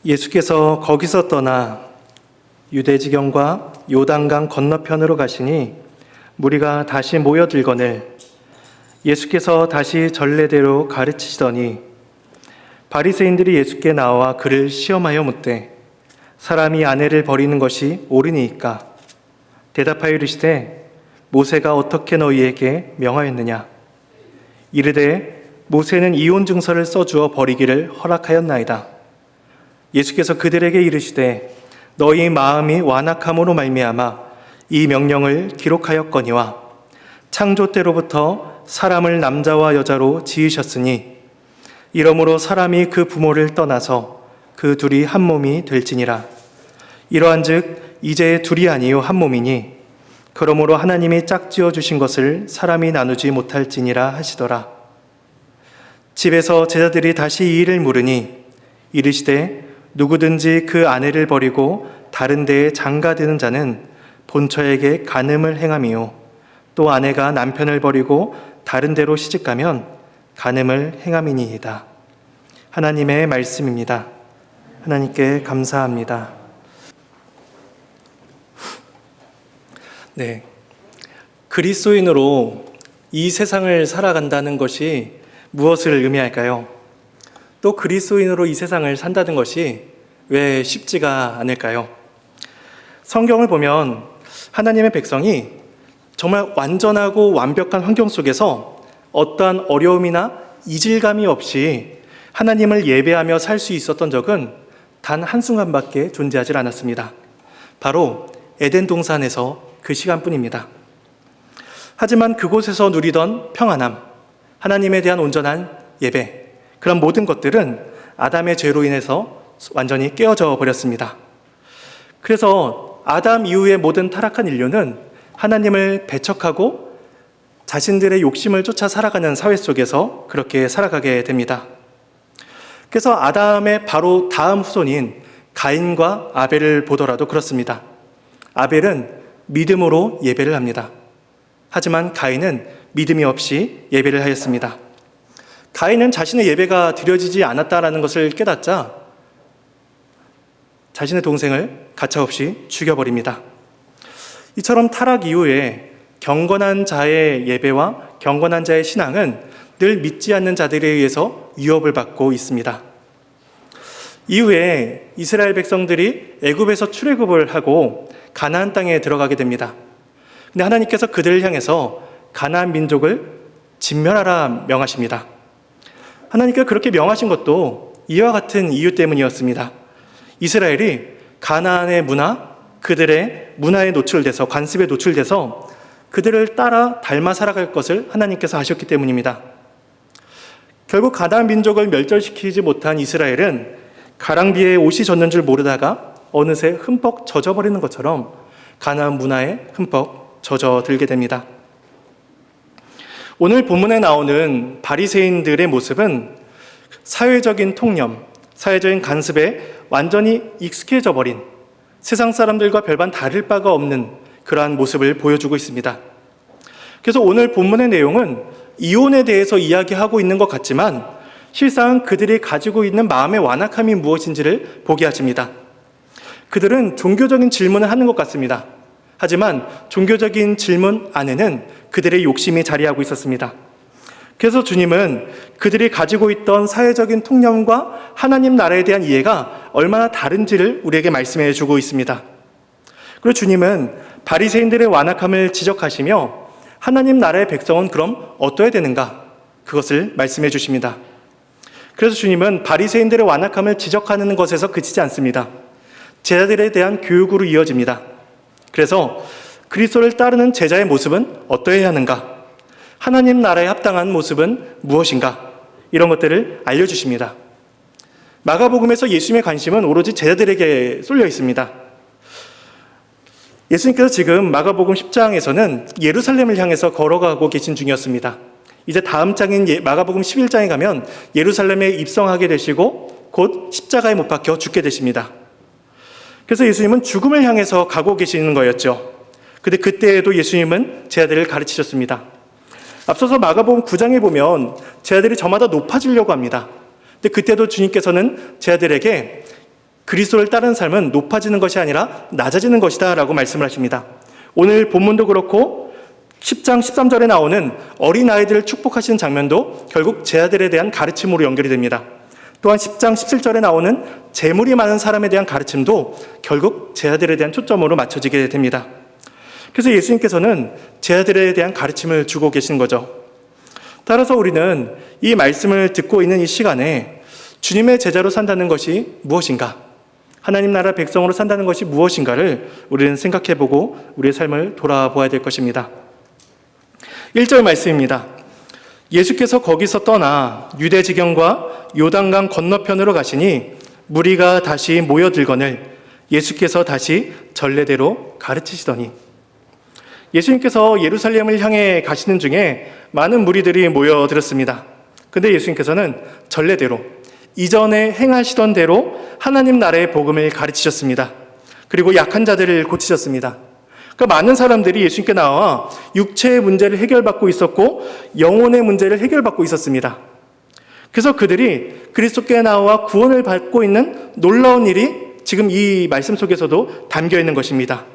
예수께서 거기서 떠나 유대 지경과 요단강 건너편으로 가시니 무리가 다시 모여들거늘 예수께서 다시 전례대로 가르치시더니 바리새인들이 예수께 나와 그를 시험하여 묻되 사람이 아내를 버리는 것이 옳으니이까? 대답하여 이르시되 모세가 어떻게 너희에게 명하였느냐? 이르되 모세는 이혼 증서를 써주어 버리기를 허락하였나이다. 예수께서 그들에게 이르시되 너희 마음이 완악함으로 말미암아 이 명령을 기록하였거니와 창조 때로부터 사람을 남자와 여자로 지으셨으니 이러므로 사람이 그 부모를 떠나서 그 둘이 한 몸이 될지니라. 이러한즉 이제 둘이 아니요 한 몸이니 그러므로 하나님이 짝지어 주신 것을 사람이 나누지 못할지니라 하시더라. 집에서 제자들이 다시 이 일을 물으니 이르시되 누구든지 그 아내를 버리고 다른 데에 장가드는 자는 본처에게 간음을 행함이요 또 아내가 남편을 버리고 다른 데로 시집가면 간음을 행함이니이다. 하나님의 말씀입니다. 하나님께 감사합니다. 네, 그리스도인으로 이 세상을 살아간다는 것이 무엇을 의미할까요? 또 그리스도인으로 이 세상을 산다는 것이 왜 쉽지가 않을까요? 성경을 보면 하나님의 백성이 정말 완전하고 완벽한 환경 속에서 어떠한 어려움이나 이질감이 없이 하나님을 예배하며 살 수 있었던 적은 단 한순간밖에 존재하지 않았습니다. 바로 에덴 동산에서 그 시간뿐입니다. 하지만 그곳에서 누리던 평안함, 하나님에 대한 온전한 예배, 그런 모든 것들은 아담의 죄로 인해서 완전히 깨어져 버렸습니다. 그래서 아담 이후의 모든 타락한 인류는 하나님을 배척하고 자신들의 욕심을 쫓아 살아가는 사회 속에서 그렇게 살아가게 됩니다. 그래서 아담의 바로 다음 후손인 가인과 아벨을 보더라도 그렇습니다. 아벨은 믿음으로 예배를 합니다. 하지만 가인은 믿음이 없이 예배를 하였습니다. 가인은 자신의 예배가 드려지지 않았다는 것을 깨닫자 자신의 동생을 가차없이 죽여버립니다. 이처럼 타락 이후에 경건한 자의 예배와 경건한 자의 신앙은 늘 믿지 않는 자들에 의해서 위협을 받고 있습니다. 이후에 이스라엘 백성들이 애굽에서 출애굽을 하고 가나안 땅에 들어가게 됩니다. 근데 하나님께서 그들을 향해서 가나안 민족을 진멸하라 명하십니다. 하나님께서 그렇게 명하신 것도 이와 같은 이유 때문이었습니다. 이스라엘이 가나안의 문화, 그들의 문화에 노출돼서, 관습에 노출돼서 그들을 따라 닮아 살아갈 것을 하나님께서 하셨기 때문입니다. 결국 가나안 민족을 멸절시키지 못한 이스라엘은 가랑비에 옷이 젖는 줄 모르다가 어느새 흠뻑 젖어버리는 것처럼 가나안 문화에 흠뻑 젖어들게 됩니다. 오늘 본문에 나오는 바리새인들의 모습은 사회적인 통념, 사회적인 간습에 완전히 익숙해져 버린 세상 사람들과 별반 다를 바가 없는 그러한 모습을 보여주고 있습니다. 그래서 오늘 본문의 내용은 이혼에 대해서 이야기하고 있는 것 같지만 실상 그들이 가지고 있는 마음의 완악함이 무엇인지를 보게 하십니다. 그들은 종교적인 질문을 하는 것 같습니다. 하지만 종교적인 질문 안에는 그들의 욕심이 자리하고 있었습니다. 그래서 주님은 그들이 가지고 있던 사회적인 통념과 하나님 나라에 대한 이해가 얼마나 다른지를 우리에게 말씀해 주고 있습니다. 그리고 주님은 바리새인들의 완악함을 지적하시며 하나님 나라의 백성은 그럼 어떠해야 되는가? 그것을 말씀해 주십니다. 그래서 주님은 바리새인들의 완악함을 지적하는 것에서 그치지 않습니다. 제자들에 대한 교육으로 이어집니다. 그래서 그리스도를 따르는 제자의 모습은 어떠해야 하는가? 하나님 나라에 합당한 모습은 무엇인가? 이런 것들을 알려주십니다. 마가복음에서 예수님의 관심은 오로지 제자들에게 쏠려 있습니다. 예수님께서 지금 마가복음 10장에서는 예루살렘을 향해서 걸어가고 계신 중이었습니다. 이제 다음 장인 마가복음 11장에 가면 예루살렘에 입성하게 되시고 곧 십자가에 못 박혀 죽게 되십니다. 그래서 예수님은 죽음을 향해서 가고 계시는 거였죠. 근데 그때에도 예수님은 제자들을 가르치셨습니다. 앞서서 마가복음 9장에 보면 제자들이 저마다 높아지려고 합니다. 근데 그때도 주님께서는 제자들에게 그리스도를 따르는 삶은 높아지는 것이 아니라 낮아지는 것이다 라고 말씀을 하십니다. 오늘 본문도 그렇고 10장 13절에 나오는 어린아이들을 축복하시는 장면도 결국 제 아들에 대한 가르침으로 연결이 됩니다. 또한 10장 17절에 나오는 재물이 많은 사람에 대한 가르침도 결국 제 아들에 대한 초점으로 맞춰지게 됩니다. 그래서 예수님께서는 제 아들에 대한 가르침을 주고 계신 거죠. 따라서 우리는 이 말씀을 듣고 있는 이 시간에 주님의 제자로 산다는 것이 무엇인가? 하나님 나라 백성으로 산다는 것이 무엇인가를 우리는 생각해보고 우리의 삶을 돌아보아야 될 것입니다. 1절 말씀입니다. 예수께서 거기서 떠나 유대 지경과 요단강 건너편으로 가시니 무리가 다시 모여들거늘 예수께서 다시 전례대로 가르치시더니. 예수님께서 예루살렘을 향해 가시는 중에 많은 무리들이 모여들었습니다. 근데 예수님께서는 전례대로 이전에 행하시던 대로 하나님 나라의 복음을 가르치셨습니다. 그리고 약한 자들을 고치셨습니다. 그러니까 많은 사람들이 예수님께 나와 육체의 문제를 해결받고 있었고 영혼의 문제를 해결받고 있었습니다. 그래서 그들이 그리스도께 나와 구원을 받고 있는 놀라운 일이 지금 이 말씀 속에서도 담겨 있는 것입니다.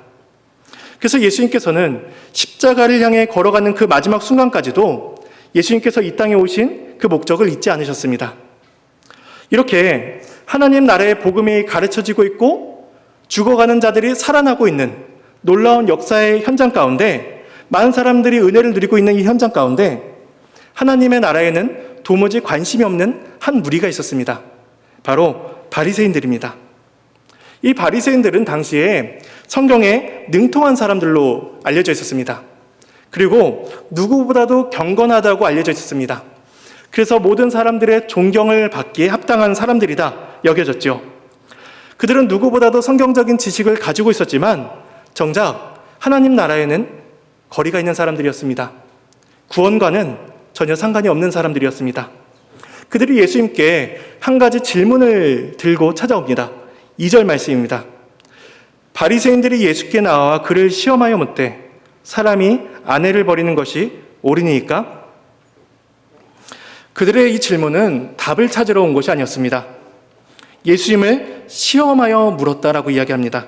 그래서 예수님께서는 십자가를 향해 걸어가는 그 마지막 순간까지도 예수님께서 이 땅에 오신 그 목적을 잊지 않으셨습니다. 이렇게 하나님 나라의 복음이 가르쳐지고 있고 죽어가는 자들이 살아나고 있는 놀라운 역사의 현장 가운데 많은 사람들이 은혜를 누리고 있는 이 현장 가운데 하나님의 나라에는 도무지 관심이 없는 한 무리가 있었습니다. 바로 바리새인들입니다. 이 바리새인들은 당시에 성경에 능통한 사람들로 알려져 있었습니다. 그리고 누구보다도 경건하다고 알려져 있었습니다. 그래서 모든 사람들의 존경을 받기에 합당한 사람들이다 여겨졌죠. 그들은 누구보다도 성경적인 지식을 가지고 있었지만 정작 하나님 나라에는 거리가 있는 사람들이었습니다. 구원과는 전혀 상관이 없는 사람들이었습니다. 그들이 예수님께 한 가지 질문을 들고 찾아옵니다. 2절 말씀입니다. 바리새인들이 예수께 나와 그를 시험하여 묻되 사람이 아내를 버리는 것이 옳으니까? 그들의 이 질문은 답을 찾으러 온 것이 아니었습니다. 예수님을 시험하여 물었다라고 이야기합니다.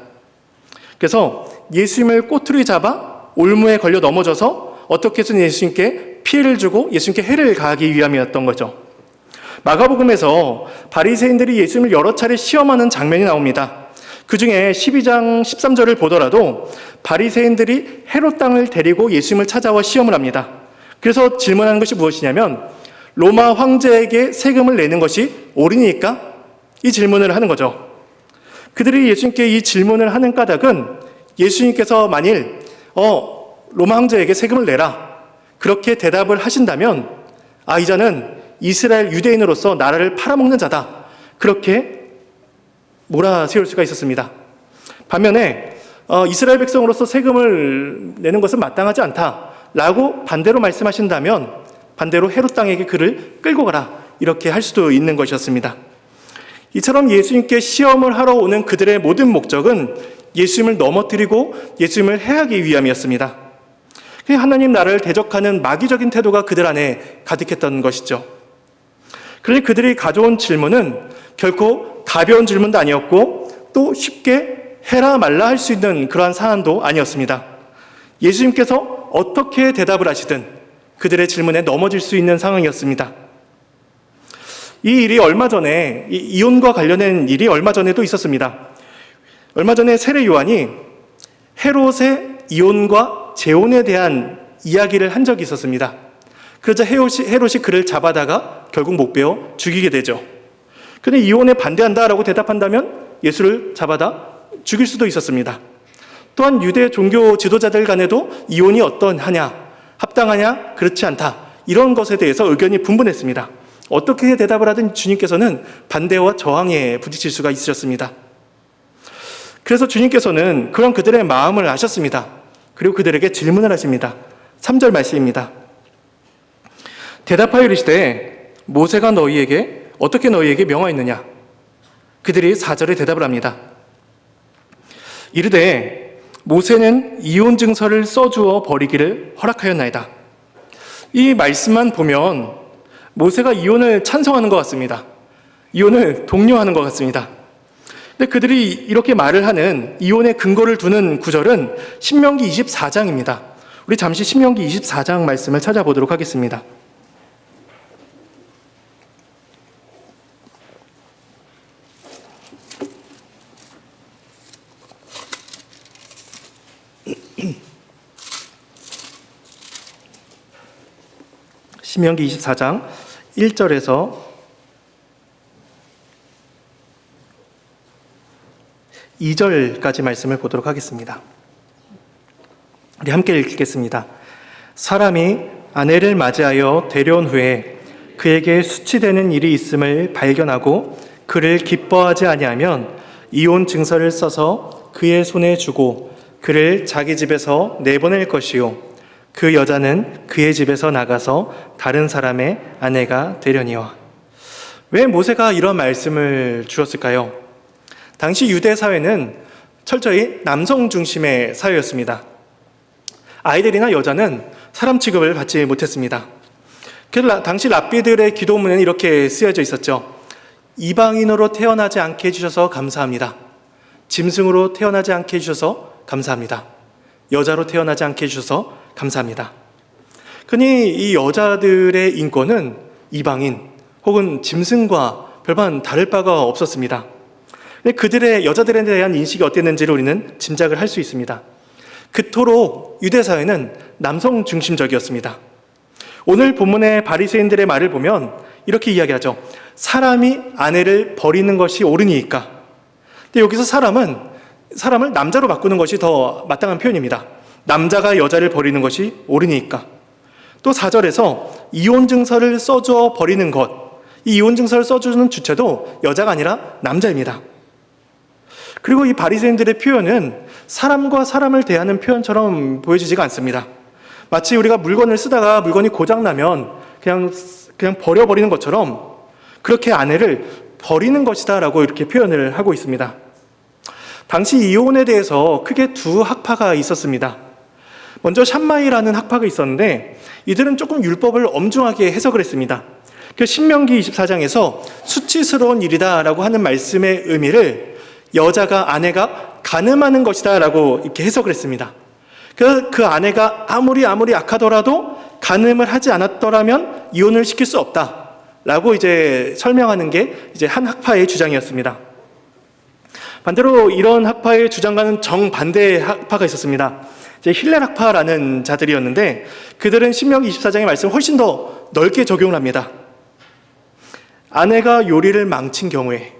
그래서 예수님을 꼬투리 잡아 올무에 걸려 넘어져서 어떻게 해서 예수님께 피해를 주고 예수님께 해를 가하기 위함이었던 거죠. 마가복음에서 바리새인들이 예수님을 여러 차례 시험하는 장면이 나옵니다. 그 중에 12장 13절을 보더라도 바리새인들이 헤롯 땅을 데리고 예수님을 찾아와 시험을 합니다. 그래서 질문하는 것이 무엇이냐면 로마 황제에게 세금을 내는 것이 옳으니까? 이 질문을 하는 거죠. 그들이 예수님께 이 질문을 하는 까닭은 예수님께서 만일 로마 황제에게 세금을 내라 그렇게 대답을 하신다면 이 자는 이스라엘 유대인으로서 나라를 팔아먹는 자다 그렇게 몰아세울 수가 있었습니다. 반면에 이스라엘 백성으로서 세금을 내는 것은 마땅하지 않다라고 반대로 말씀하신다면 반대로 헤롯 땅에게 그를 끌고 가라 이렇게 할 수도 있는 것이었습니다. 이처럼 예수님께 시험을 하러 오는 그들의 모든 목적은 예수님을 넘어뜨리고 예수님을 해하기 위함이었습니다. 하나님 나라를 대적하는 마귀적인 태도가 그들 안에 가득했던 것이죠. 그러니 그들이 가져온 질문은 결코 가벼운 질문도 아니었고 또 쉽게 해라 말라 할 수 있는 그러한 사안도 아니었습니다. 예수님께서 어떻게 대답을 하시든 그들의 질문에 넘어질 수 있는 상황이었습니다. 이 일이 얼마 전에 이혼과 관련된 일이 얼마 전에도 있었습니다. 얼마 전에 세례 요한이 헤롯의 이혼과 재혼에 대한 이야기를 한 적이 있었습니다. 그러자 헤롯이 그를 잡아다가 결국 못 베어 죽이게 되죠. 근데 이혼에 반대한다라고 대답한다면 예수를 잡아다 죽일 수도 있었습니다. 또한 유대 종교 지도자들 간에도 이혼이 어떠하냐, 합당하냐, 그렇지 않다 이런 것에 대해서 의견이 분분했습니다. 어떻게 대답을 하든 주님께서는 반대와 저항에 부딪힐 수가 있으셨습니다. 그래서 주님께서는 그런 그들의 마음을 아셨습니다. 그리고 그들에게 질문을 하십니다. 3절 말씀입니다. 대답하여 이르시되 모세가 어떻게 너희에게 명하였느냐? 그들이 4절에 대답을 합니다. 이르되 모세는 이혼 증서를 써주어 버리기를 허락하였나이다. 이 말씀만 보면 모세가 이혼을 찬성하는 것 같습니다. 이혼을 독려하는 것 같습니다. 근데 그들이 이렇게 말을 하는 이혼의 근거를 두는 구절은 신명기 24장입니다. 우리 잠시 신명기 24장 말씀을 찾아보도록 하겠습니다. 신명기 24장 1절에서 2절까지 말씀을 보도록 하겠습니다. 우리 함께 읽겠습니다. 사람이 아내를 맞이하여 데려온 후에 그에게 수치되는 일이 있음을 발견하고 그를 기뻐하지 아니하면 이혼 증서를 써서 그의 손에 주고 그를 자기 집에서 내보낼 것이요 그 여자는 그의 집에서 나가서 다른 사람의 아내가 되려니와. 왜 모세가 이런 말씀을 주었을까요? 당시 유대 사회는 철저히 남성 중심의 사회였습니다. 아이들이나 여자는 사람 취급을 받지 못했습니다. 그래서 당시 랍비들의 기도문에는 이렇게 쓰여져 있었죠. 이방인으로 태어나지 않게 해주셔서 감사합니다. 짐승으로 태어나지 않게 해주셔서 감사합니다. 여자로 태어나지 않게 해주셔서 감사합니다. 그러니 이 여자들의 인권은 이방인 혹은 짐승과 별반 다를 바가 없었습니다. 그들의 여자들에 대한 인식이 어땠는지를 우리는 짐작을 할 수 있습니다. 그토록 유대 사회는 남성 중심적이었습니다. 오늘 본문의 바리새인들의 말을 보면 이렇게 이야기하죠. 사람이 아내를 버리는 것이 옳으니까. 근데 여기서 사람을 남자로 바꾸는 것이 더 마땅한 표현입니다. 남자가 여자를 버리는 것이 옳으니까. 또 4절에서 이혼 증서를 써줘 버리는 것. 이 이혼 증서를 써주는 주체도 여자가 아니라 남자입니다. 그리고 이 바리새인들의 표현은 사람과 사람을 대하는 표현처럼 보여지지가 않습니다. 마치 우리가 물건을 쓰다가 물건이 고장나면 그냥 버려버리는 것처럼 그렇게 아내를 버리는 것이다 라고 이렇게 표현을 하고 있습니다. 당시 이혼에 대해서 크게 두 학파가 있었습니다. 먼저 샴마이라는 학파가 있었는데 이들은 조금 율법을 엄중하게 해석을 했습니다. 그 신명기 24장에서 수치스러운 일이다 라고 하는 말씀의 의미를 아내가 간음하는 것이다 라고 이렇게 해석을 했습니다. 그 아내가 아무리 악하더라도 간음을 하지 않았더라면 이혼을 시킬 수 없다 라고 이제 설명하는 게 이제 한 학파의 주장이었습니다. 반대로 이런 학파의 주장과는 정반대의 학파가 있었습니다. 이제 힐렐 학파라는 자들이었는데 그들은 신명기 24장의 말씀을 훨씬 더 넓게 적용을 합니다. 아내가 요리를 망친 경우에,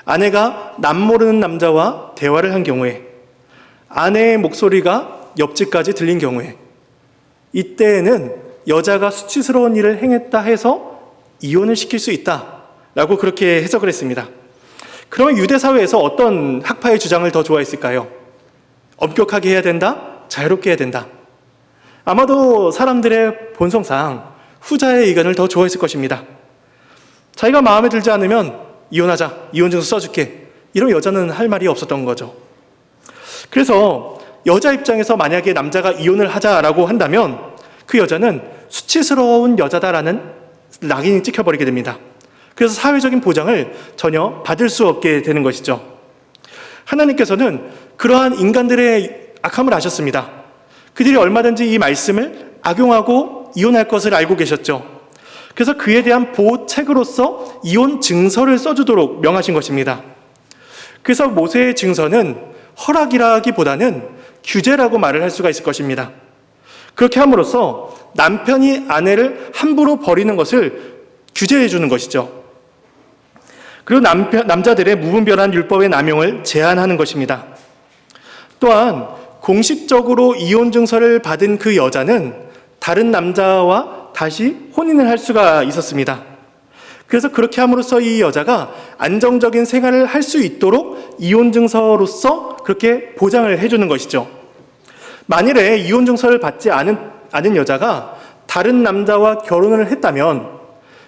아내가 남모르는 남자와 대화를 한 경우에, 아내의 목소리가 옆집까지 들린 경우에, 이때에는 여자가 수치스러운 일을 행했다 해서 이혼을 시킬 수 있다라고 그렇게 해석을 했습니다. 그러면 유대 사회에서 어떤 학파의 주장을 더 좋아했을까요? 엄격하게 해야 된다? 자유롭게 해야 된다? 아마도 사람들의 본성상 후자의 의견을 더 좋아했을 것입니다. 자기가 마음에 들지 않으면 이혼하자, 이혼증서 써줄게, 이러면 여자는 할 말이 없었던 거죠. 그래서 여자 입장에서 만약에 남자가 이혼을 하자라고 한다면 그 여자는 수치스러운 여자다라는 낙인이 찍혀버리게 됩니다. 그래서 사회적인 보장을 전혀 받을 수 없게 되는 것이죠. 하나님께서는 그러한 인간들의 악함을 아셨습니다. 그들이 얼마든지 이 말씀을 악용하고 이혼할 것을 알고 계셨죠. 그래서 그에 대한 보호책으로서 이혼 증서를 써주도록 명하신 것입니다. 그래서 모세의 증서는 허락이라기보다는 규제라고 말을 할 수가 있을 것입니다. 그렇게 함으로써 남편이 아내를 함부로 버리는 것을 규제해 주는 것이죠. 그리고 남자들의 무분별한 율법의 남용을 제한하는 것입니다. 또한 공식적으로 이혼 증서를 받은 그 여자는 다른 남자와 다시 혼인을 할 수가 있었습니다. 그래서 그렇게 함으로써 이 여자가 안정적인 생활을 할 수 있도록 이혼 증서로서 그렇게 보장을 해주는 것이죠. 만일에 이혼 증서를 받지 않은 여자가 다른 남자와 결혼을 했다면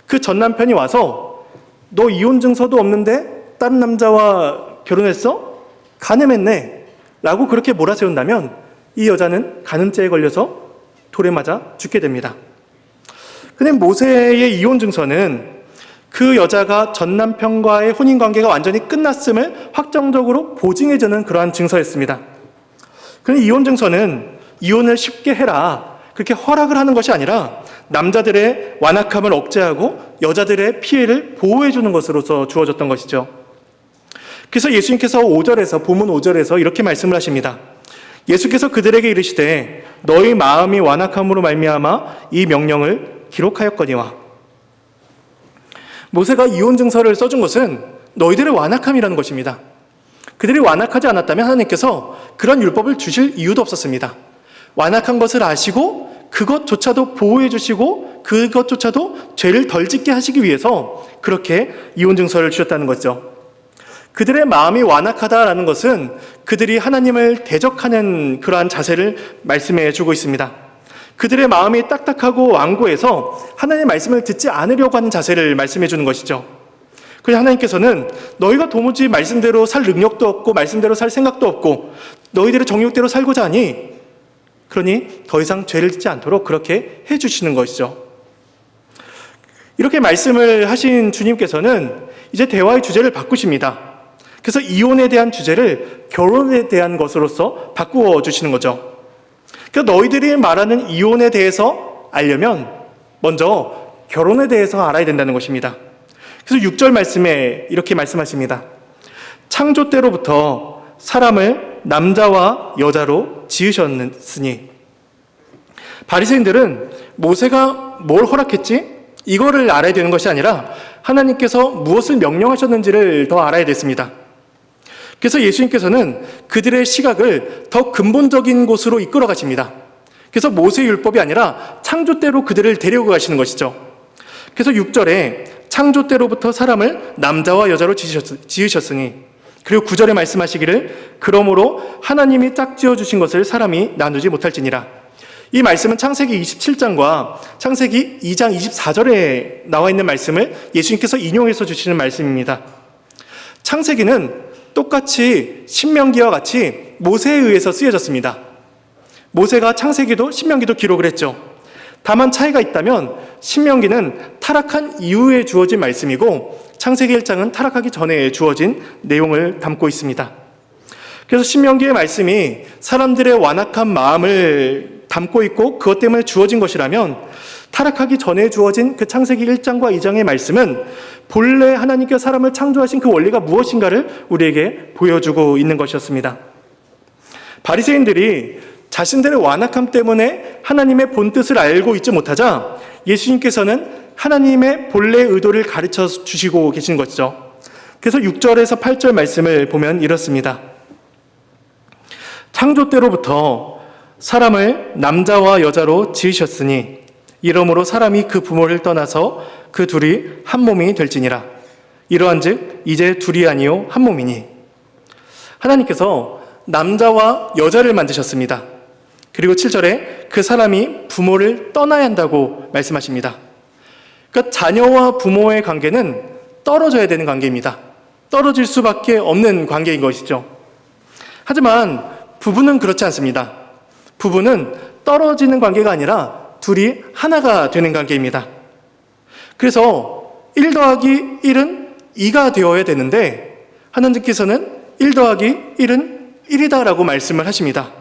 그 전 남편이 와서 너 이혼 증서도 없는데 다른 남자와 결혼했어? 간음했네 라고 그렇게 몰아세운다면 이 여자는 간음죄에 걸려서 돌에 맞아 죽게 됩니다. 근데 모세의 이혼 증서는 그 여자가 전 남편과의 혼인관계가 완전히 끝났음을 확정적으로 보증해주는 그러한 증서였습니다. 그런데 이혼 증서는 이혼을 쉽게 해라, 그렇게 허락을 하는 것이 아니라 남자들의 완악함을 억제하고 여자들의 피해를 보호해주는 것으로서 주어졌던 것이죠. 그래서 예수님께서 본문 5절에서 이렇게 말씀을 하십니다. 예수께서 그들에게 이르시되 너희 마음이 완악함으로 말미암아 이 명령을 기록하였거니와. 모세가 이혼 증서를 써준 것은 너희들의 완악함이라는 것입니다. 그들이 완악하지 않았다면 하나님께서 그런 율법을 주실 이유도 없었습니다. 완악한 것을 아시고 그것조차도 보호해 주시고 그것조차도 죄를 덜 짓게 하시기 위해서 그렇게 이혼 증서를 주셨다는 거죠. 그들의 마음이 완악하다라는 것은 그들이 하나님을 대적하는 그러한 자세를 말씀해 주고 있습니다. 그들의 마음이 딱딱하고 완고해서 하나님의 말씀을 듣지 않으려고 하는 자세를 말씀해 주는 것이죠. 그래서 하나님께서는 너희가 도무지 말씀대로 살 능력도 없고 말씀대로 살 생각도 없고 너희들의 정욕대로 살고자 하니 그러니 더 이상 죄를 짓지 않도록 그렇게 해주시는 것이죠. 이렇게 말씀을 하신 주님께서는 이제 대화의 주제를 바꾸십니다. 그래서 이혼에 대한 주제를 결혼에 대한 것으로서 바꾸어 주시는 거죠. 그래서 너희들이 말하는 이혼에 대해서 알려면 먼저 결혼에 대해서 알아야 된다는 것입니다. 그래서 6절 말씀에 이렇게 말씀하십니다. 창조 때로부터 사람을 남자와 여자로 지으셨으니. 바리새인들은 모세가 뭘 허락했지? 이거를 알아야 되는 것이 아니라 하나님께서 무엇을 명령하셨는지를 더 알아야 됐습니다. 그래서 예수님께서는 그들의 시각을 더 근본적인 곳으로 이끌어 가십니다. 그래서 모세의 율법이 아니라 창조 때로 그들을 데려가 가시는 것이죠. 그래서 6절에 창조 때로부터 사람을 남자와 여자로 지으셨으니, 그리고 9절에 말씀하시기를 그러므로 하나님이 짝지어 주신 것을 사람이 나누지 못할지니라. 이 말씀은 창세기 27장과 창세기 2장 24절에 나와 있는 말씀을 예수님께서 인용해서 주시는 말씀입니다. 창세기는 똑같이 신명기와 같이 모세에 의해서 쓰여졌습니다. 모세가 창세기도 신명기도 기록을 했죠. 다만 차이가 있다면 신명기는 타락한 이후에 주어진 말씀이고 창세기 1장은 타락하기 전에 주어진 내용을 담고 있습니다. 그래서 신명기의 말씀이 사람들의 완악한 마음을 담고 있고 그것 때문에 주어진 것이라면 타락하기 전에 주어진 그 창세기 1장과 2장의 말씀은 본래 하나님께서 사람을 창조하신 그 원리가 무엇인가를 우리에게 보여주고 있는 것이었습니다. 바리새인들이 자신들의 완악함 때문에 하나님의 본뜻을 알고 있지 못하자 예수님께서는 하나님의 본래 의도를 가르쳐 주시고 계신 것이죠. 그래서 6절에서 8절 말씀을 보면 이렇습니다. 창조 때로부터 사람을 남자와 여자로 지으셨으니 이러므로 사람이 그 부모를 떠나서 그 둘이 한 몸이 될지니라. 이러한즉 이제 둘이 아니요 한 몸이니. 하나님께서 남자와 여자를 만드셨습니다. 그리고 7절에 그 사람이 부모를 떠나야 한다고 말씀하십니다. 그러니까 자녀와 부모의 관계는 떨어져야 되는 관계입니다. 떨어질 수밖에 없는 관계인 것이죠. 하지만 부부는 그렇지 않습니다. 부부는 떨어지는 관계가 아니라 둘이 하나가 되는 관계입니다. 그래서 1 더하기 1은 2가 되어야 되는데 하나님께서는 1 더하기 1은 1이다라고 말씀을 하십니다.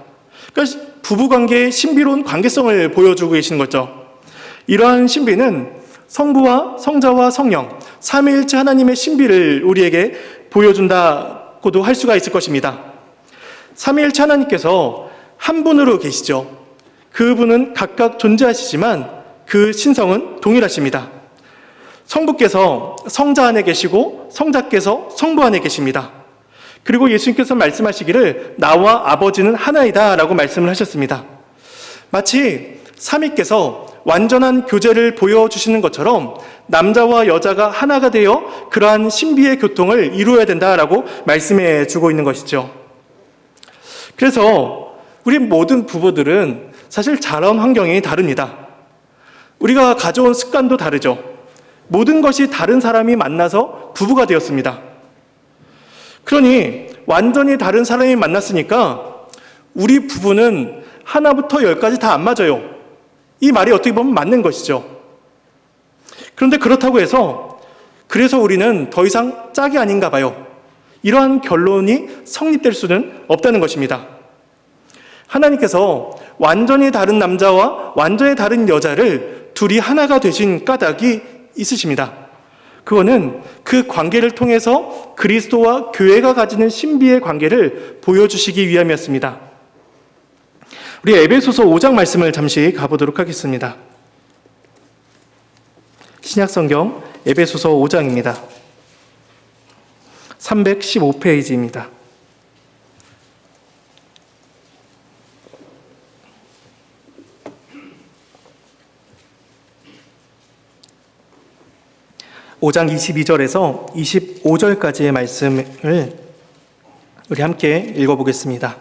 그러니까 부부관계의 신비로운 관계성을 보여주고 계시는 거죠. 이러한 신비는 성부와 성자와 성령, 삼위일체 하나님의 신비를 우리에게 보여준다고도 할 수가 있을 것입니다. 삼위일체 하나님께서 한 분으로 계시죠. 그분은 각각 존재하시지만 그 신성은 동일하십니다. 성부께서 성자 안에 계시고 성자께서 성부 안에 계십니다. 그리고 예수님께서 말씀하시기를 나와 아버지는 하나이다 라고 말씀을 하셨습니다. 마치 삼위께서 완전한 교제를 보여주시는 것처럼 남자와 여자가 하나가 되어 그러한 신비의 교통을 이루어야 된다라고 말씀해 주고 있는 것이죠. 그래서 우리 모든 부부들은 사실 자라온 환경이 다릅니다. 우리가 가져온 습관도 다르죠. 모든 것이 다른 사람이 만나서 부부가 되었습니다. 그러니 완전히 다른 사람이 만났으니까 우리 부부는 하나부터 10까지 다 안 맞아요. 이 말이 어떻게 보면 맞는 것이죠. 그런데 그렇다고 해서 그래서 우리는 더 이상 짝이 아닌가 봐요. 이러한 결론이 성립될 수는 없다는 것입니다. 하나님께서 완전히 다른 남자와 완전히 다른 여자를 둘이 하나가 되신 까닭이 있으십니다. 그거는 그 관계를 통해서 그리스도와 교회가 가지는 신비의 관계를 보여주시기 위함이었습니다. 우리 에베소서 5장 말씀을 잠시 가보도록 하겠습니다. 신약성경 에베소서 5장입니다. 315페이지입니다. (5장) 22절에서 25절까지의 말씀을 우리 함께 읽어보겠습니다.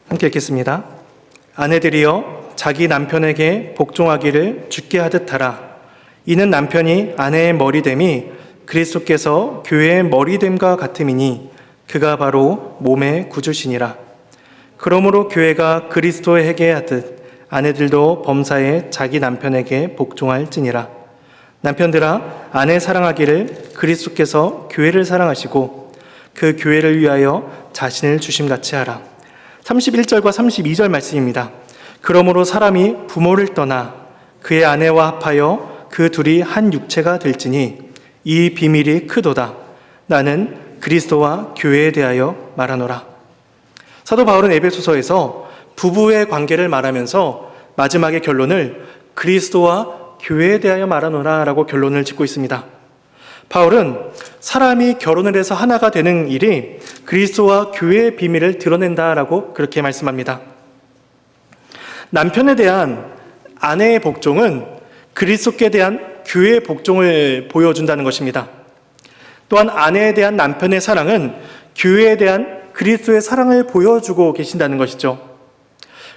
함께 읽겠습니다. 아내들이여 자기 남편에게 복종하기를 주께 하듯 하라. 이는 남편이 아내의 머리됨이 그리스도께서 교회의 머리됨과 같음이니 그가 바로 몸의 구주시니라. 그러므로 교회가 그리스도에게 하듯 아내들도 범사에 자기 남편에게 복종할지니라. 남편들아 아내 사랑하기를 그리스도께서 교회를 사랑하시고 그 교회를 위하여 자신을 주심같이 하라. 31절과 32절 말씀입니다. 그러므로 사람이 부모를 떠나 그의 아내와 합하여 그 둘이 한 육체가 될지니 이 비밀이 크도다. 나는 그리스도와 교회에 대하여 말하노라. 사도 바울은 에베소서에서 부부의 관계를 말하면서 마지막의 결론을 그리스도와 교회에 대하여 말하노라 라고 결론을 짓고 있습니다. 바울은 사람이 결혼을 해서 하나가 되는 일이 그리스도와 교회의 비밀을 드러낸다라고 그렇게 말씀합니다. 남편에 대한 아내의 복종은 그리스도께 대한 교회의 복종을 보여준다는 것입니다. 또한 아내에 대한 남편의 사랑은 교회에 대한 그리스도의 사랑을 보여주고 계신다는 것이죠.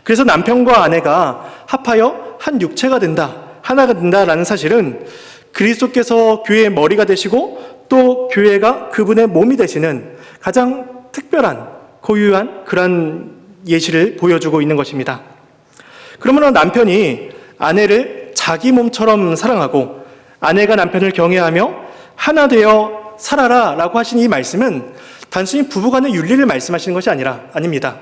그래서 남편과 아내가 합하여 한 육체가 된다, 하나가 된다라는 사실은 그리스도께서 교회의 머리가 되시고 또 교회가 그분의 몸이 되시는 가장 특별한 고유한 그런 예시를 보여주고 있는 것입니다. 그러므로 남편이 아내를 자기 몸처럼 사랑하고 아내가 남편을 경외하며 하나 되어 살아라 라고 하신 이 말씀은 단순히 부부간의 윤리를 말씀하시는 것이 아닙니다.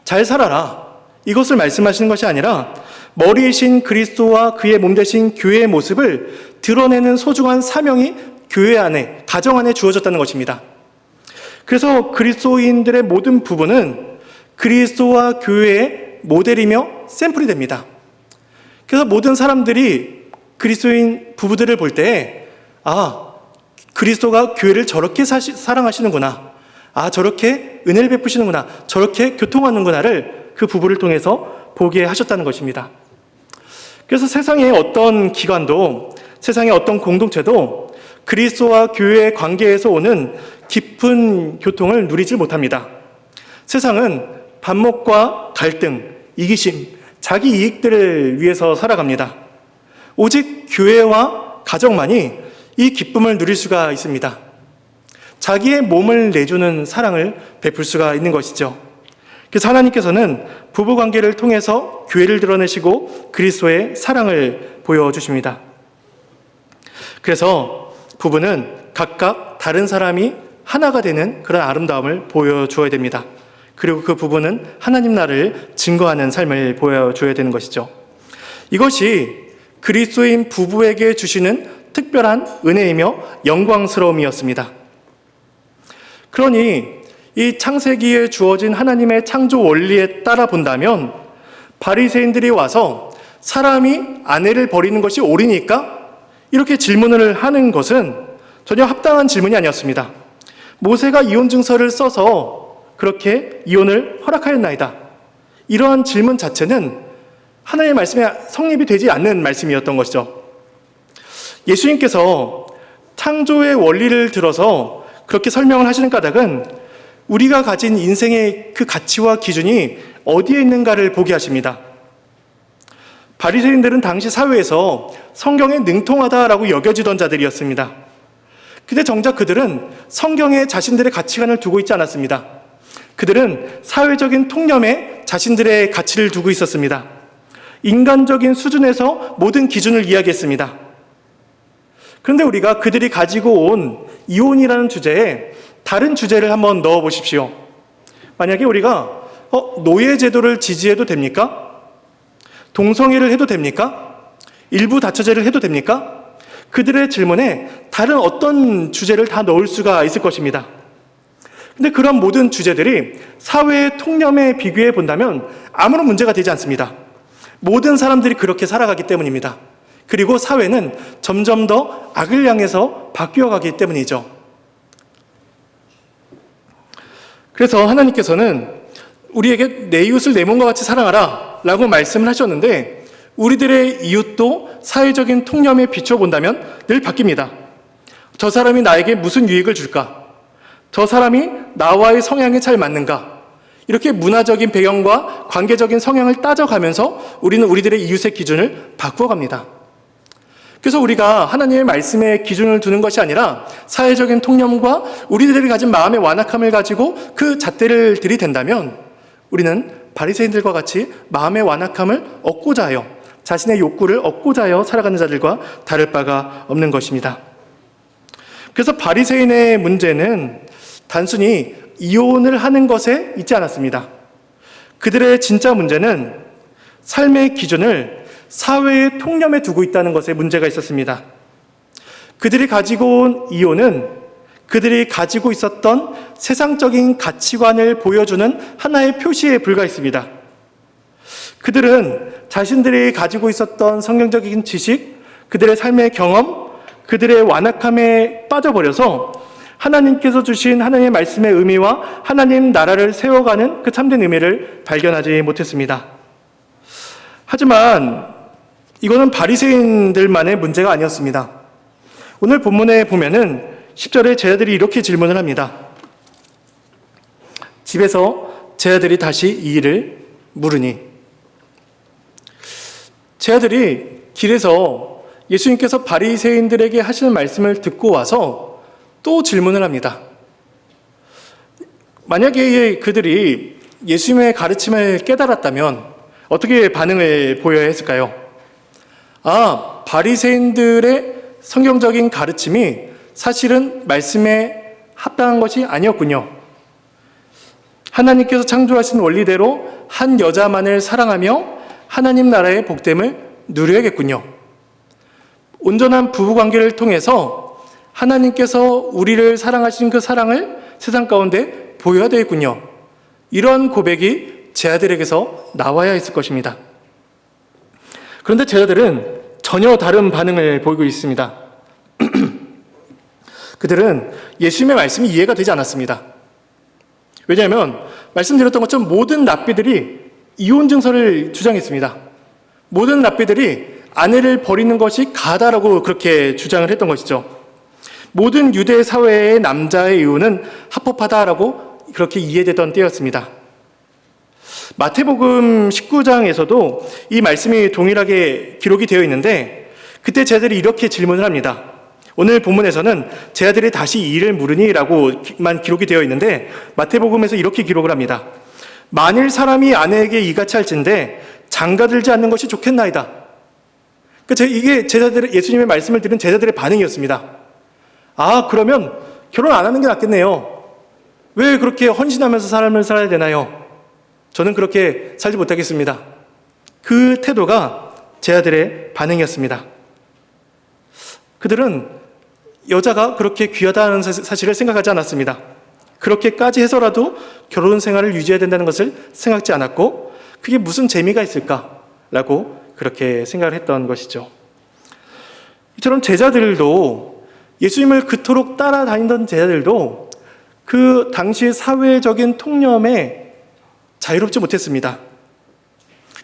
잘 살아라 이것을 말씀하시는 것이 아니라 머리이신 그리스도와 그의 몸 되신 교회의 모습을 드러내는 소중한 사명이 교회 안에, 가정 안에 주어졌다는 것입니다. 그래서 그리스도인들의 모든 부부는 그리스도와 교회의 모델이며 샘플이 됩니다. 그래서 모든 사람들이 그리스도인 부부들을 볼 때, 그리스도가 교회를 저렇게 사랑하시는구나. 저렇게 은혜를 베푸시는구나. 저렇게 교통하는구나를 그 부부를 통해서 보게 하셨다는 것입니다. 그래서 세상의 어떤 기관도, 세상의 어떤 공동체도 그리스도와 교회의 관계에서 오는 깊은 교통을 누리지 못합니다. 세상은 반목과 갈등, 이기심, 자기 이익들을 위해서 살아갑니다. 오직 교회와 가정만이 이 기쁨을 누릴 수가 있습니다. 자기의 몸을 내주는 사랑을 베풀 수가 있는 것이죠. 그래서 하나님께서는 부부관계를 통해서 교회를 드러내시고 그리스도의 사랑을 보여주십니다. 그래서 부부는 각각 다른 사람이 하나가 되는 그런 아름다움을 보여주어야 됩니다. 그리고 그 부부는 하나님 나라를 증거하는 삶을 보여줘야 되는 것이죠. 이것이 그리스도인 부부에게 주시는 특별한 은혜이며 영광스러움이었습니다. 그러니 이 창세기에 주어진 하나님의 창조 원리에 따라 본다면 바리새인들이 와서 사람이 아내를 버리는 것이 옳으니까 이렇게 질문을 하는 것은 전혀 합당한 질문이 아니었습니다. 모세가 이혼 증서를 써서 그렇게 이혼을 허락하였나이다. 이러한 질문 자체는 하나님의 말씀에 성립이 되지 않는 말씀이었던 것이죠. 예수님께서 창조의 원리를 들어서 그렇게 설명을 하시는 까닭은 우리가 가진 인생의 그 가치와 기준이 어디에 있는가를 보게 하십니다. 바리새인들은 당시 사회에서 성경에 능통하다라고 여겨지던 자들이었습니다. 근데 정작 그들은 성경에 자신들의 가치관을 두고 있지 않았습니다. 그들은 사회적인 통념에 자신들의 가치를 두고 있었습니다. 인간적인 수준에서 모든 기준을 이야기했습니다. 그런데 우리가 그들이 가지고 온 이혼이라는 주제에 다른 주제를 한번 넣어 보십시오. 만약에 우리가 노예 제도를 지지해도 됩니까? 동성애를 해도 됩니까? 일부 다처제를 해도 됩니까? 그들의 질문에 다른 어떤 주제를 다 넣을 수가 있을 것입니다. 근데 그런 모든 주제들이 사회의 통념에 비교해 본다면 아무런 문제가 되지 않습니다. 모든 사람들이 그렇게 살아가기 때문입니다. 그리고 사회는 점점 더 악을 향해서 바뀌어가기 때문이죠. 그래서 하나님께서는 우리에게 내 이웃을 내 몸과 같이 사랑하라 라고 말씀을 하셨는데, 우리들의 이웃도 사회적인 통념에 비춰본다면 늘 바뀝니다. 저 사람이 나에게 무슨 유익을 줄까? 저 사람이 나와의 성향에 잘 맞는가? 이렇게 문화적인 배경과 관계적인 성향을 따져가면서 우리는 우리들의 이웃의 기준을 바꾸어갑니다. 그래서 우리가 하나님의 말씀에 기준을 두는 것이 아니라 사회적인 통념과 우리들이 가진 마음의 완악함을 가지고 그 잣대를 들이댄다면 우리는 바리새인들과 같이 마음의 완악함을 얻고자 하여, 자신의 욕구를 얻고자 하여 살아가는 자들과 다를 바가 없는 것입니다. 그래서 바리새인의 문제는 단순히 이혼을 하는 것에 있지 않았습니다. 그들의 진짜 문제는 삶의 기준을 사회의 통념에 두고 있다는 것에 문제가 있었습니다. 그들이 가지고 온 이혼은 그들이 가지고 있었던 세상적인 가치관을 보여주는 하나의 표시에 불과했습니다. 그들은 자신들이 가지고 있었던 성경적인 지식, 그들의 삶의 경험, 그들의 완악함에 빠져버려서 하나님께서 주신 하나님의 말씀의 의미와 하나님 나라를 세워가는 그 참된 의미를 발견하지 못했습니다. 하지만 이거는 바리새인들만의 문제가 아니었습니다. 오늘 본문에 보면은 10절에 제자들이 이렇게 질문을 합니다. 집에서 제자들이 다시 이 일을 물으니, 제자들이 길에서 예수님께서 바리새인들에게 하시는 말씀을 듣고 와서 또 질문을 합니다. 만약에 그들이 예수님의 가르침을 깨달았다면 어떻게 반응을 보여야 했을까요? 바리새인들의 성경적인 가르침이 사실은 말씀에 합당한 것이 아니었군요. 하나님께서 창조하신 원리대로 한 여자만을 사랑하며 하나님 나라의 복됨을 누려야겠군요. 온전한 부부관계를 통해서 하나님께서 우리를 사랑하신 그 사랑을 세상 가운데 보여야 되겠군요. 이런 고백이 제자들에게서 나와야 했을 것입니다. 그런데 제자들은 전혀 다른 반응을 보이고 있습니다. 그들은 예수님의 말씀이 이해가 되지 않았습니다. 왜냐하면 말씀드렸던 것처럼 모든 랍비들이 이혼 증서를 주장했습니다. 모든 랍비들이 아내를 버리는 것이 가하다라고 그렇게 주장을 했던 것이죠. 모든 유대 사회의 남자의 이혼은 합법하다라고 그렇게 이해되던 때였습니다. 마태복음 19장에서도 이 말씀이 동일하게 기록이 되어 있는데, 그때 제자들이 이렇게 질문을 합니다. 오늘 본문에서는 제자들이 다시 이 일을 물으니라고만 기록이 되어 있는데, 마태복음에서 이렇게 기록을 합니다. 만일 사람이 아내에게 이같이 할진대 장가들지 않는 것이 좋겠나이다. 이게 예수님의 말씀을 들은 제자들의 반응이었습니다. 그러면 결혼 안 하는 게 낫겠네요. 왜 그렇게 헌신하면서 삶을 살아야 되나요? 저는 그렇게 살지 못하겠습니다. 그 태도가 제자들의 반응이었습니다. 그들은 여자가 그렇게 귀하다는 사실을 생각하지 않았습니다. 그렇게까지 해서라도 결혼 생활을 유지해야 된다는 것을 생각지 않았고, 그게 무슨 재미가 있을까라고 그렇게 생각을 했던 것이죠. 이처럼 제자들도, 예수님을 그토록 따라다니던 제자들도 그 당시 사회적인 통념에 자유롭지 못했습니다.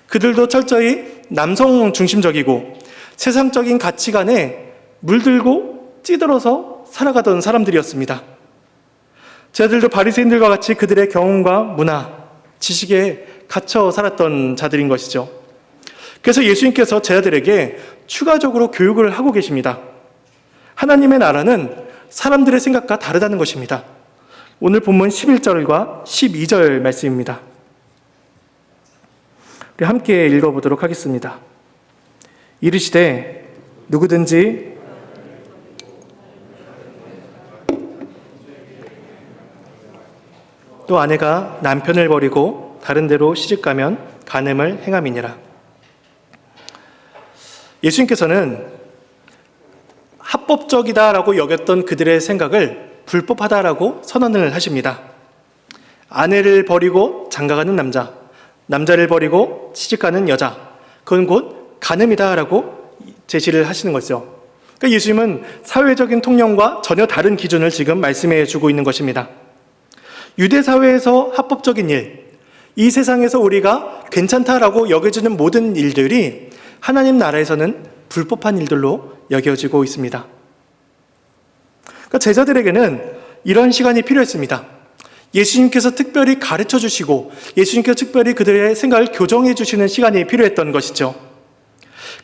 그들도 철저히 남성 중심적이고 세상적인 가치관에 물들고 찌들어서 살아가던 사람들이었습니다. 제자들도 바리새인들과 같이 그들의 경험과 문화, 지식에 갇혀 살았던 자들인 것이죠. 그래서 예수님께서 제자들에게 추가적으로 교육을 하고 계십니다. 하나님의 나라는 사람들의 생각과 다르다는 것입니다. 오늘 본문 11절과 12절 말씀입니다. 우리 함께 읽어보도록 하겠습니다. 이르시되 누구든지 또 아내가 남편을 버리고 다른 데로 시집가면 간음을 행함이니라. 예수님께서는 합법적이다라고 여겼던 그들의 생각을 불법하다라고 선언을 하십니다. 아내를 버리고 장가가는 남자, 남자를 버리고 시집가는 여자, 그건 곧 간음이다라고 제시를 하시는 거죠. 그러니까 예수님은 사회적인 통념과 전혀 다른 기준을 지금 말씀해 주고 있는 것입니다. 유대 사회에서 합법적인 일, 이 세상에서 우리가 괜찮다라고 여겨지는 모든 일들이 하나님 나라에서는 불법한 일들로 여겨지고 있습니다. 그러니까 제자들에게는 이런 시간이 필요했습니다. 예수님께서 특별히 가르쳐 주시고 예수님께서 특별히 그들의 생각을 교정해 주시는 시간이 필요했던 것이죠.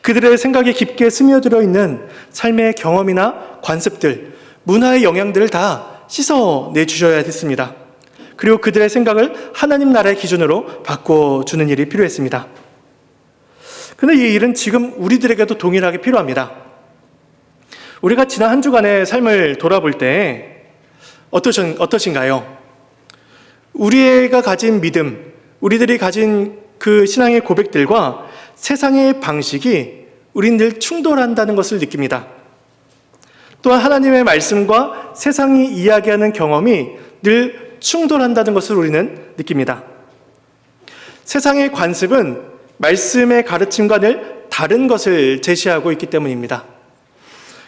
그들의 생각에 깊게 스며들어 있는 삶의 경험이나 관습들, 문화의 영향들을 다 씻어내 주셔야 됐습니다. 그리고 그들의 생각을 하나님 나라의 기준으로 바꿔주는 일이 필요했습니다. 그런데 이 일은 지금 우리들에게도 동일하게 필요합니다. 우리가 지난 한 주간의 삶을 돌아볼 때 어떠신가요? 우리가 가진 믿음, 우리들이 가진 그 신앙의 고백들과 세상의 방식이 우린 늘 충돌한다는 것을 느낍니다. 또한 하나님의 말씀과 세상이 이야기하는 경험이 늘 충돌한다는 것을 우리는 느낍니다. 세상의 관습은 말씀의 가르침과 늘 다른 것을 제시하고 있기 때문입니다.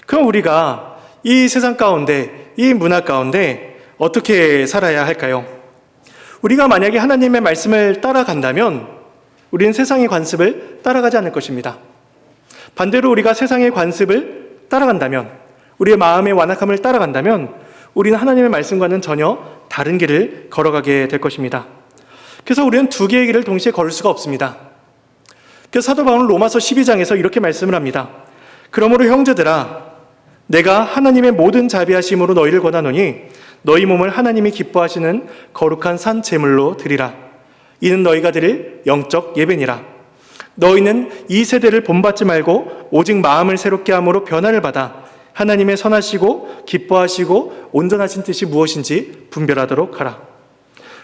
그럼 우리가 이 세상 가운데, 이 문화 가운데 어떻게 살아야 할까요? 우리가 만약에 하나님의 말씀을 따라간다면 우리는 세상의 관습을 따라가지 않을 것입니다. 반대로 우리가 세상의 관습을 따라간다면, 우리의 마음의 완악함을 따라간다면 우리는 하나님의 말씀과는 전혀 다른 길을 걸어가게 될 것입니다. 그래서 우리는 두 개의 길을 동시에 걸을 수가 없습니다. 그래서 사도 바울은 로마서 12장에서 이렇게 말씀을 합니다. 그러므로 형제들아, 내가 하나님의 모든 자비하심으로 너희를 권하노니 너희 몸을 하나님이 기뻐하시는 거룩한 산 제물로 드리라. 이는 너희가 드릴 영적 예배니라. 너희는 이 세대를 본받지 말고 오직 마음을 새롭게 함으로 변화를 받아 하나님의 선하시고 기뻐하시고 온전하신 뜻이 무엇인지 분별하도록 하라.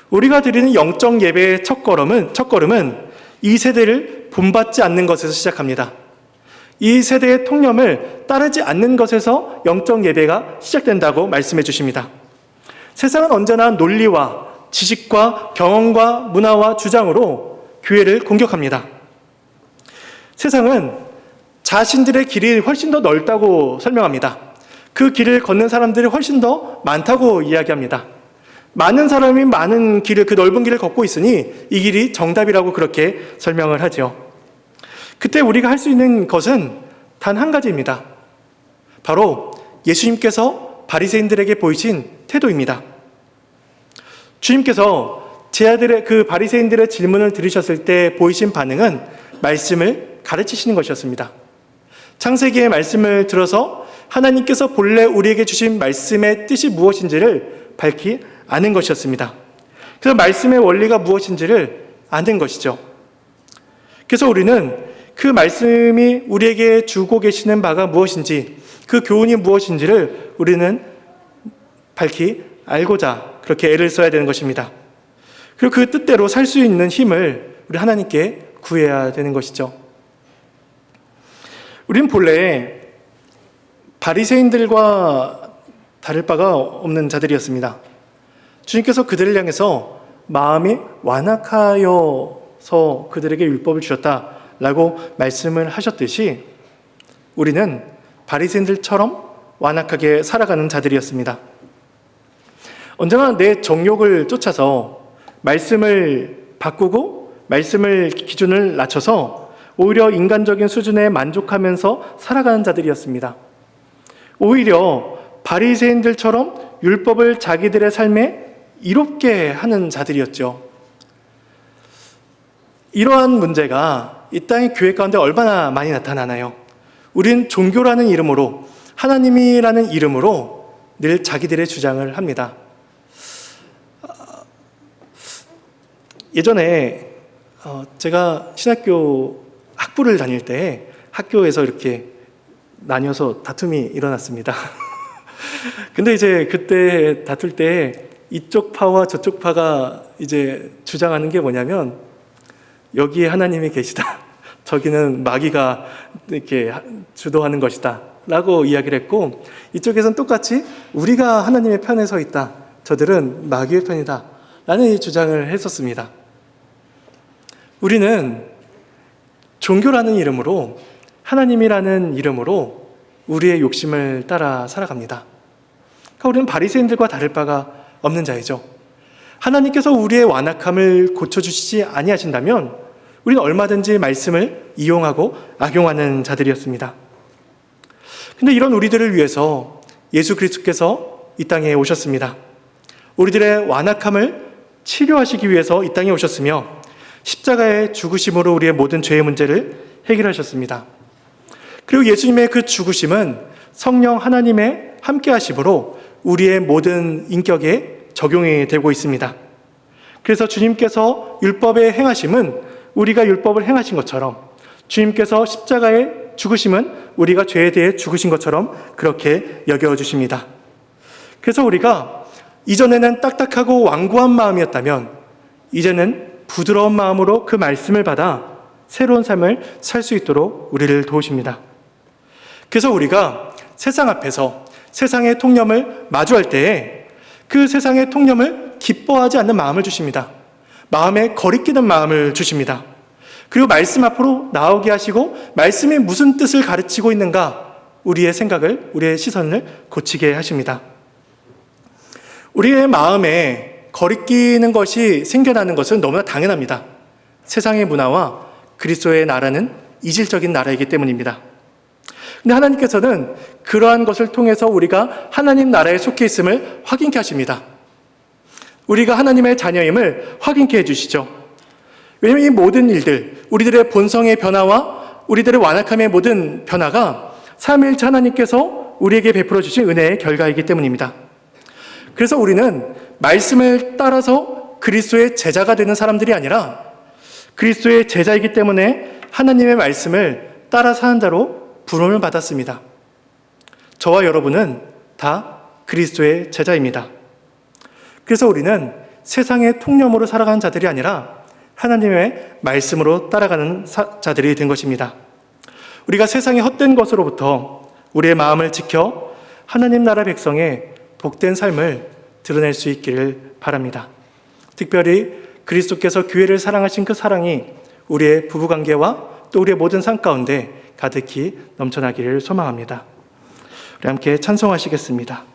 우리가 드리는 영적 예배의 첫걸음은 이 세대를 본받지 않는 것에서 시작합니다. 이 세대의 통념을 따르지 않는 것에서 영적 예배가 시작된다고 말씀해 주십니다. 세상은 언제나 논리와 지식과 경험과 문화와 주장으로 교회를 공격합니다. 세상은 자신들의 길이 훨씬 더 넓다고 설명합니다. 그 길을 걷는 사람들이 훨씬 더 많다고 이야기합니다. 많은 사람이 많은 길을, 그 넓은 길을 걷고 있으니 이 길이 정답이라고 그렇게 설명을 하죠. 그때 우리가 할 수 있는 것은 단 한 가지입니다. 바로 예수님께서 바리새인들에게 보이신 태도입니다. 주님께서 그 바리새인들의 질문을 들으셨을 때 보이신 반응은 말씀을 가르치시는 것이었습니다. 창세기의 말씀을 들어서 하나님께서 본래 우리에게 주신 말씀의 뜻이 무엇인지를 밝히 아는 것이었습니다. 그래서 말씀의 원리가 무엇인지를 아는 것이죠. 그래서 우리는 그 말씀이 우리에게 주고 계시는 바가 무엇인지, 그 교훈이 무엇인지를 우리는 밝히 알고자 그렇게 애를 써야 되는 것입니다. 그리고 그 뜻대로 살 수 있는 힘을 우리 하나님께 구해야 되는 것이죠. 우리는 본래 바리새인들과 다를 바가 없는 자들이었습니다. 주님께서 그들을 향해서 마음이 완악하여서 그들에게 율법을 주셨다라고 말씀을 하셨듯이 우리는 바리새인들처럼 완악하게 살아가는 자들이었습니다. 언제나 내 정욕을 쫓아서 말씀을 바꾸고 말씀을 기준을 낮춰서 오히려 인간적인 수준에 만족하면서 살아가는 자들이었습니다. 오히려 바리새인들처럼 율법을 자기들의 삶에 이롭게 하는 자들이었죠. 이러한 문제가 이 땅의 교회 가운데 얼마나 많이 나타나나요? 우린 종교라는 이름으로, 하나님이라는 이름으로 늘 자기들의 주장을 합니다. 예전에 제가 신학교 학부를 다닐 때 학교에서 이렇게 나뉘어서 다툼이 일어났습니다. 근데 이제 그때 다툴 때 이쪽 파와 저쪽 파가 이제 주장하는 게 뭐냐면 여기에 하나님이 계시다. 저기는 마귀가 이렇게 주도하는 것이다. 라고 이야기를 했고 이쪽에서는 똑같이 우리가 하나님의 편에 서 있다. 저들은 마귀의 편이다. 라는 이 주장을 했었습니다. 우리는 종교라는 이름으로 하나님이라는 이름으로 우리의 욕심을 따라 살아갑니다. 그러니까 우리는 바리새인들과 다를 바가 없는 자이죠. 하나님께서 우리의 완악함을 고쳐주시지 아니하신다면 우리는 얼마든지 말씀을 이용하고 악용하는 자들이었습니다. 근데 이런 우리들을 위해서 예수 그리스도께서 이 땅에 오셨습니다. 우리들의 완악함을 치료하시기 위해서 이 땅에 오셨으며 십자가의 죽으심으로 우리의 모든 죄의 문제를 해결하셨습니다. 그리고 예수님의 그 죽으심은 성령 하나님의 함께 하심으로 우리의 모든 인격에 적용이 되고 있습니다. 그래서 주님께서 율법의 행하심은 우리가 율법을 행하신 것처럼 주님께서 십자가의 죽으심은 우리가 죄에 대해 죽으신 것처럼 그렇게 여겨주십니다. 그래서 우리가 이전에는 딱딱하고 완고한 마음이었다면 이제는 부드러운 마음으로 그 말씀을 받아 새로운 삶을 살 수 있도록 우리를 도우십니다. 그래서 우리가 세상 앞에서 세상의 통념을 마주할 때에 그 세상의 통념을 기뻐하지 않는 마음을 주십니다. 마음에 거리끼는 마음을 주십니다. 그리고 말씀 앞으로 나오게 하시고 말씀이 무슨 뜻을 가르치고 있는가 우리의 생각을, 우리의 시선을 고치게 하십니다. 우리의 마음에 거리끼는 것이 생겨나는 것은 너무나 당연합니다. 세상의 문화와 그리스도의 나라는 이질적인 나라이기 때문입니다. 근데 하나님께서는 그러한 것을 통해서 우리가 하나님 나라에 속해 있음을 확인케 하십니다. 우리가 하나님의 자녀임을 확인케 해주시죠. 왜냐하면 이 모든 일들, 우리들의 본성의 변화와 우리들의 완악함의 모든 변화가 삼위일체 하나님께서 우리에게 베풀어 주신 은혜의 결과이기 때문입니다. 그래서 우리는 말씀을 따라서 그리스도의 제자가 되는 사람들이 아니라 그리스도의 제자이기 때문에 하나님의 말씀을 따라 사는 자로 부름을 받았습니다. 저와 여러분은 다 그리스도의 제자입니다. 그래서 우리는 세상의 통념으로 살아가는 자들이 아니라 하나님의 말씀으로 따라가는 자들이 된 것입니다. 우리가 세상의 헛된 것으로부터 우리의 마음을 지켜 하나님 나라 백성의 복된 삶을 드러낼 수 있기를 바랍니다. 특별히 그리스도께서 교회를 사랑하신 그 사랑이 우리의 부부관계와 또 우리의 모든 삶 가운데 가득히 넘쳐나기를 소망합니다. 우리 함께 찬송하시겠습니다.